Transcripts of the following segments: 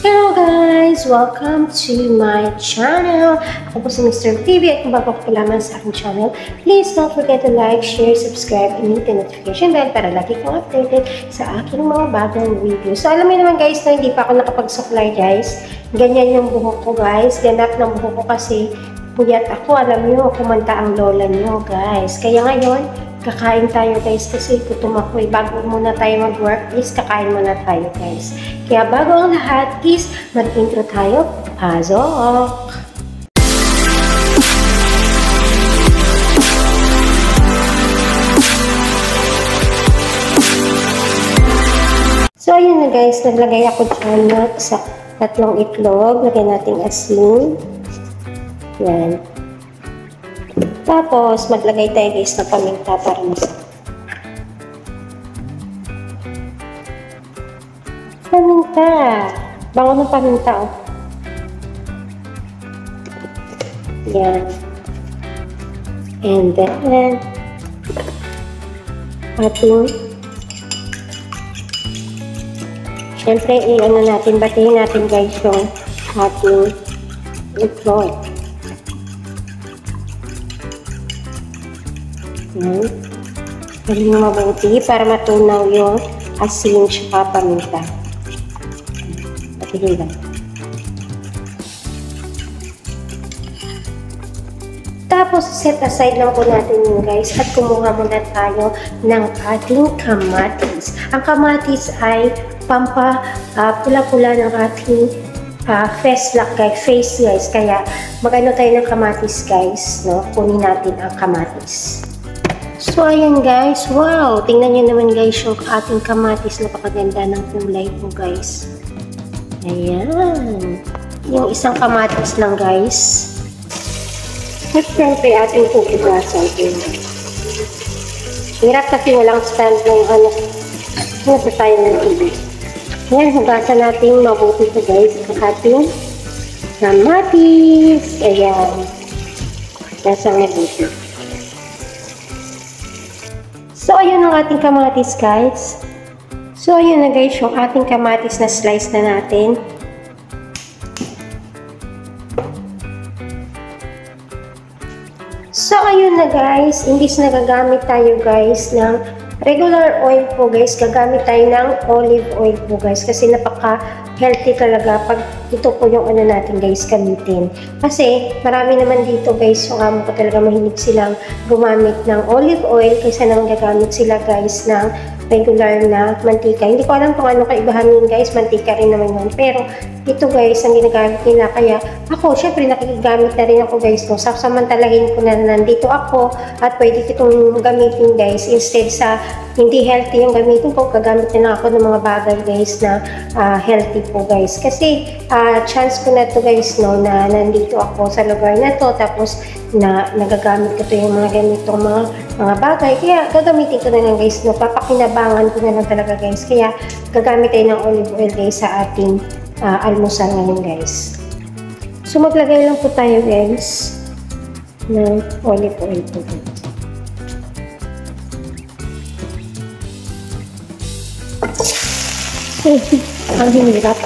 Hello guys! Welcome to my channel! Ako po si Mr. TV at kung bago ko lamang sa aking channel, please don't forget to like, share, subscribe, and hit the notification bell para lagi kang updated sa aking mga bagong video. So alam niyo naman guys na hindi pa ako nakapag-supply guys. Ganyan yung buhok ko guys. Ganap ng buhok ko kasi puyat ako. Alam niyo, kumanta ang lola niyo guys. Kaya ngayon, kakain tayo guys kasi gutom ako eh. Bago muna tayo mag-work is kakain muna tayo guys. Kaya bago ang lahat is mag-intro tayo. Pasok! So ayun na guys, naglagay ako dyan na sa 3 itlog. Lagyan natin asin. Yan. Tapos, maglagay tayo guys ng paminta para masarap. Paminta! Bango ng paminta, oh. Yan. And then, ating syempre, i-ano natin, batiin natin guys yung ating itlog. Yan. Galing mo mabuti para matunaw yung asin at paminta. Patigil lang. Tapos, set aside lang po natin yun guys at kumuha muna tayo ng ating kamatis. Ang kamatis ay pula-pula ng ating face guys. Kaya, mag-ano tayo ng kamatis guys, no? Kunin natin ang kamatis. So, ayan guys. Wow! Tingnan nyo naman guys yung ating kamatis. Napakaganda ng kulay po guys. Ayan. Yung isang kamatis lang guys. At syempre ating pupugasan. Hirap kasi walang stand ng ano. Nasa tayo ng tubig. Ayan, hugasan natin mabuti po guys ang ating kamatis. Ayan. Nasa mabuti. So, ayun ang ating kamatis, guys. So, ayun na guys, yung ating kamatis na slice na natin. So, ayun na guys, imbis na gagamit tayo guys ng regular oil po guys, gagamit tayo ng olive oil po guys. Kasi napaka-healthy talaga pag ito po yung ano natin guys gamitin. Kasi marami naman dito guys, yung amo ko talaga mahilig silang gumamit ng olive oil kaysa naman gagamit sila guys ng regular na mantika. Hindi ko alam kung ano kaibahan yun guys, mantika rin naman yun. Pero ito guys, ang ginagamit nila. Kaya ako, syempre nakikigamit na rin ako guys. No? Samantalahin ko na nandito ako at pwede kitong gamitin guys. Instead sa hindi healthy yung gamitin ko, gagamit na lang ako ng mga bagay guys na healthy po guys. Kasi chance ko na to guys no, na nandito ako sa lugar na to. Tapos na nagagamit ko to yung mga ganitong mga bagay. Kaya gagamitin ko na lang guys. No? Papakinabangan ko na lang talaga guys. Kaya gagamit tayo ng olive oil guys sa ating almusal ngayon guys. So maglagay lang po tayo guys ng olive oil po guys. Ang hirap.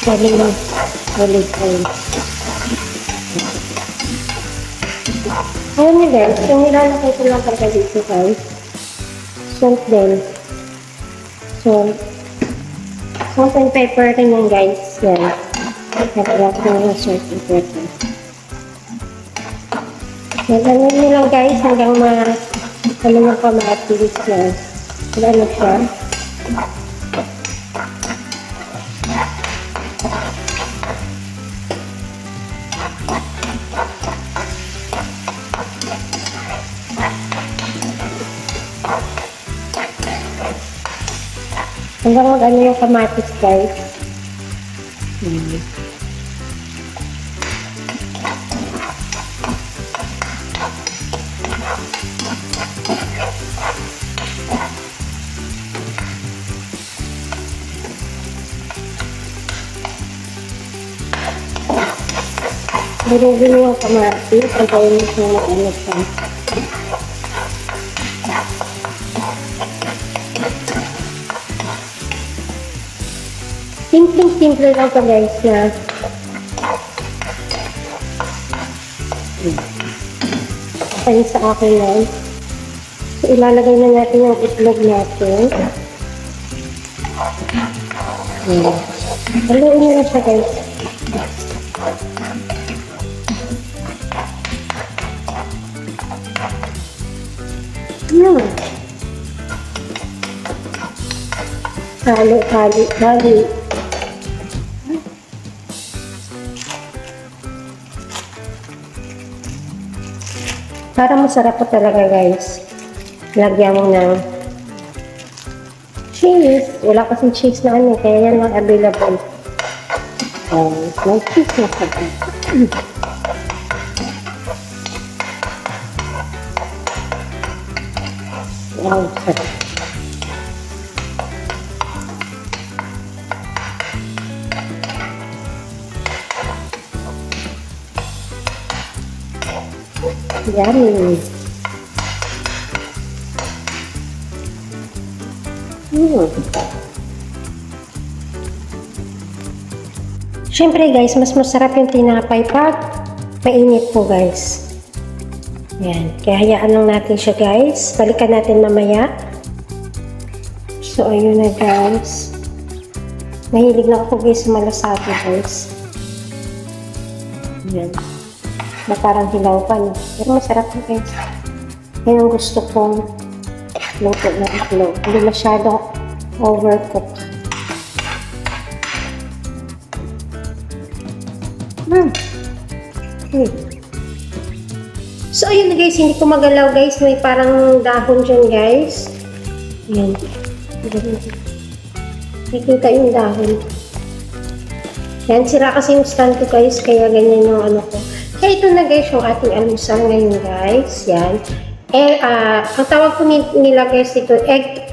Galing ng olive oil. Alam niyo guys, yung nilalakay ko lang talaga dito guys. Salt din. Salt and pepper rin yan guys. Yan. Nagkakalak ko ng salt and pepper. Naganin nyo lang guys hanggang ano yung kamatis yan. Ano siya? Hanggang mag-ano yung kamatis guys. Durugin mo yung kamatis. Pagkain mo siya na ano siya. Simple lang to guys na ayun sa akin lang. So, ilalagay na natin yung itlog natin. Haluin nyo na siya guys. Halo. Para masarap po talaga guys. Lagyan mo ng cheese. Wala kasing cheese na ano, kaya yan lang available. May cheese na sabi. Wow, sarap. Yummy. Siyempre guys, mas masarap yung tinapay pag mainit po guys. Yan. Kaya hayaan lang natin siya guys. Balikan natin mamaya. So ayun na guys. Mahilig na ako guys sa malasado guys. Yan. Na parang hilaw pa no. Pero masarap na guys. Yan ang gusto kong luto na itlog. Hindi masyadong overcooked. So ayun na guys, hindi ko magalaw guys. May parang dahon dyan guys. Yan. Nakikita yung dahon. Yan, sira kasi yung stand ko guys. Kaya ganyan yung ano ko. Kaya ito na guys yung ating almusal ngayon guys. Yan. Ang tawag ko nila guys dito, egg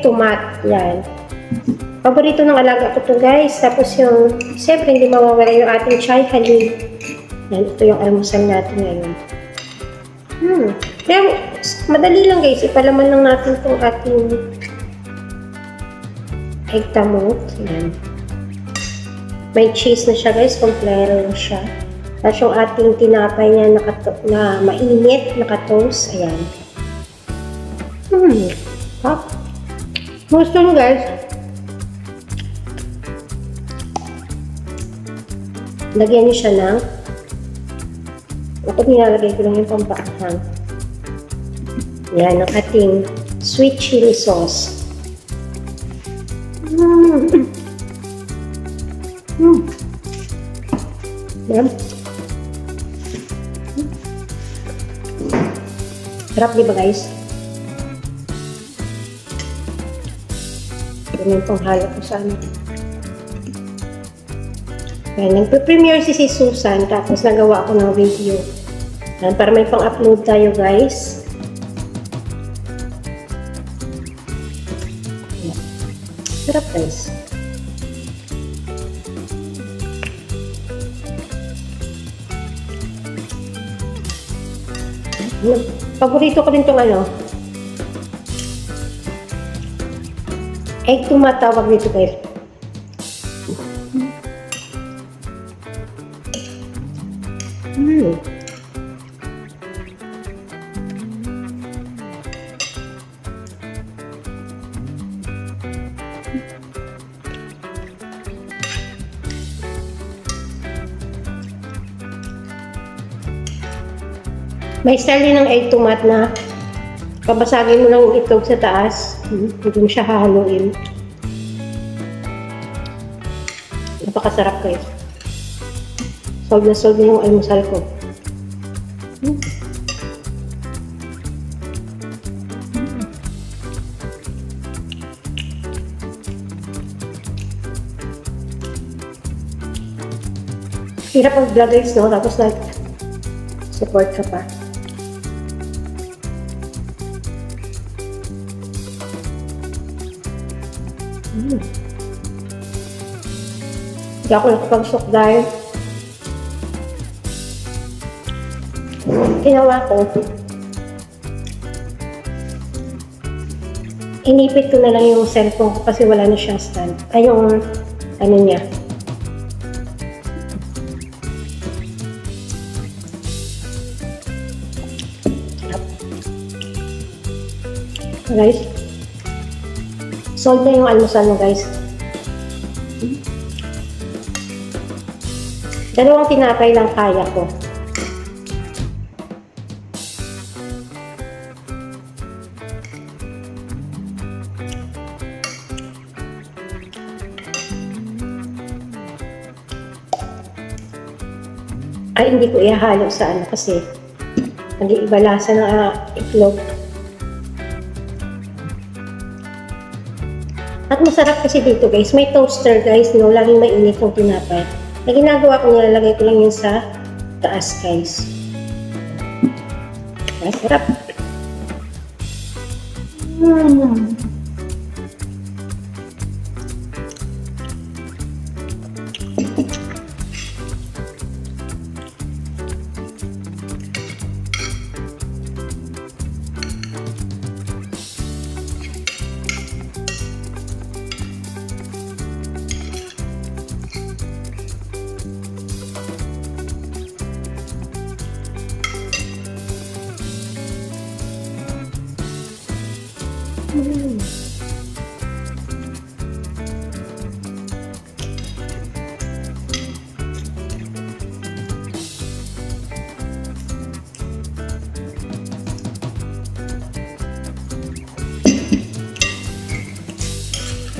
tomat. Yan. Paborito ng alaga ko to guys. Tapos yung, siyempre hindi mawawala yung ating chai halib. Yan, ito yung almusal natin ngayon. Pero madali lang guys. Ipalaman lang natin itong ating egg tamot. Yan. May cheese na siya guys, kompleto na siya. Tapos yung ating tinapay niya na mainit, naka-toast. Ayan. Hop. Gusto mo guys. Lagyan niyo siya ng ako nilalagay ko lang yung pampaanghang. Yan, ang ating sweet chili sauce. Yan. Sarap diba guys? Ganyan pang halo ko sa ano. Yan, nagpe-premiere si Susan tapos nagawa ko ng video. Yan, para may pang-upload tayo guys. Yan. Sarap guys. Paborito ko din itong ano. Egg tomat tawag dito guys. May style din ng egg tomat na babasagin mo lang yung itlog sa taas. Hindi mo siya hahaluin. Napakasarap guys. Solve na solve yung almusal ko. Hirap mag-vlog guys, no? Tapos support ka pa. Hindi ako nakapag-sok dahil ginawa ko. Inipit ko na lang yung cellphone ko kasi wala na siyang stand. Ay, yung ano niya. Guys, sold na yung almusal mo, guys. Dalawang tinapay lang kaya ko. Ay, hindi ko ihalo sa ano kasi nag-iiba lasa ng itlog. At masarap kasi dito, guys. May toaster, guys, no? Laging mainit yung tinapay. Na ginagawa ko, nilalagay ko lang yun sa taas, guys. Masarap.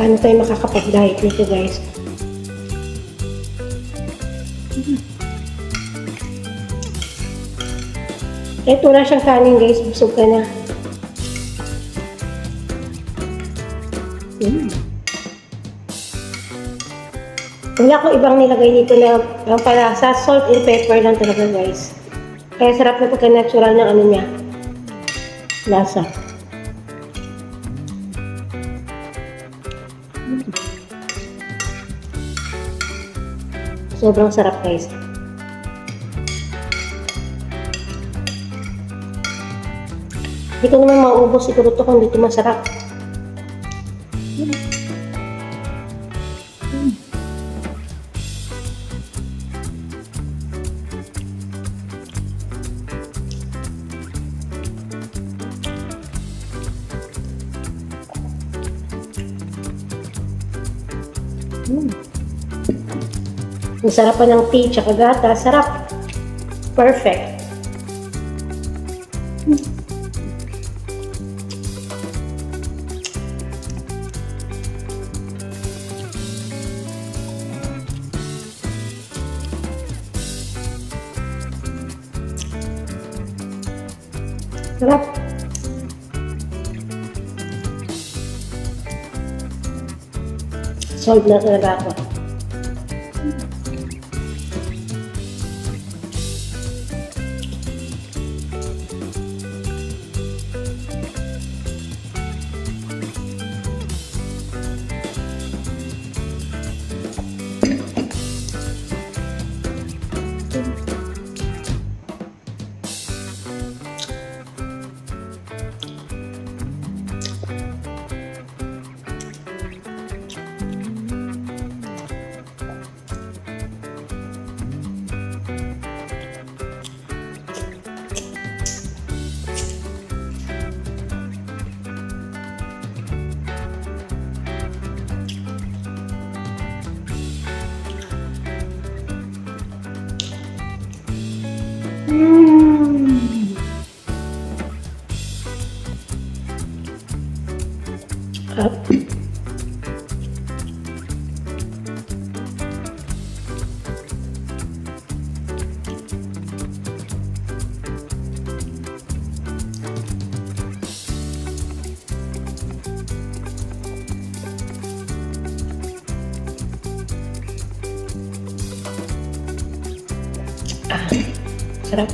Paano tayo makakapag-diet nito, guys? Kahit wala siyang kanin, guys, busog ka na. Wala akong ibang nilagay dito na palasa. Salt and pepper lang talaga, guys. Kaya sarap na pagka-natural ng ano niya. Lasa. Sobrang sarap, guys. Hindi ko naman mauubos siguro ito kung dito masarap. Ang sarap pa ng tea tsaka gata. Sarap. Perfect. Sarap. Solve na talaga ako. Up. Sarap.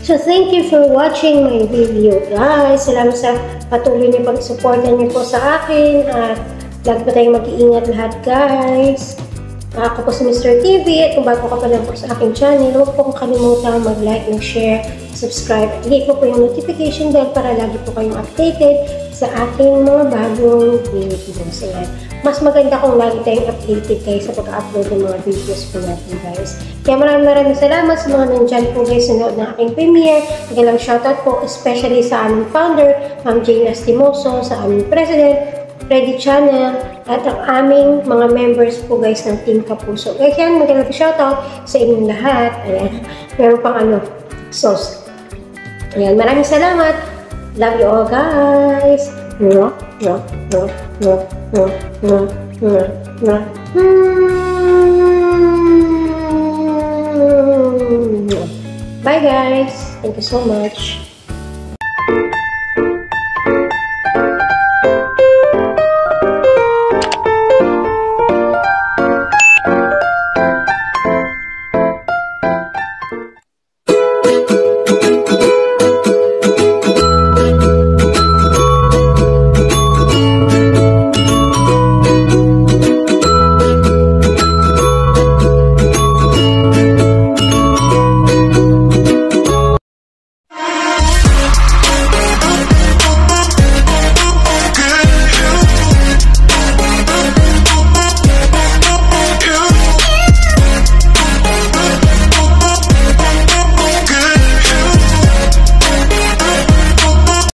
So, thank you for watching my video, guys. Salamat sa patuloy niyo pag-supportan niyo po sa akin. At lagi pa tayong mag-iingat lahat, guys. Ako po si Mr. TV at kung bago ka pa lang po sa aking channel, huwag po kalimutan mag-like, mag-share, subscribe at hit po yung notification bell para lagi po kayong updated sa ating mga bagong videos. Ayan. Mas maganda kung lagi tayong updated kayo sa pag-upload ng mga videos po natin guys. Kaya maraming salamat sa mga nandyan po guys sa nood ng aking premiere. Magalang shoutout po especially sa aming founder, Ma'am Jane Astimoso, sa aming president, Freddy Channel, at ang aming mga members po guys ng Team Kapuso. Guys, yan, magalang shoutout sa inyong lahat. Ayan, meron pang sauce. Ayan, maraming salamat. Love you all guys. Bye guys. Thank you so much.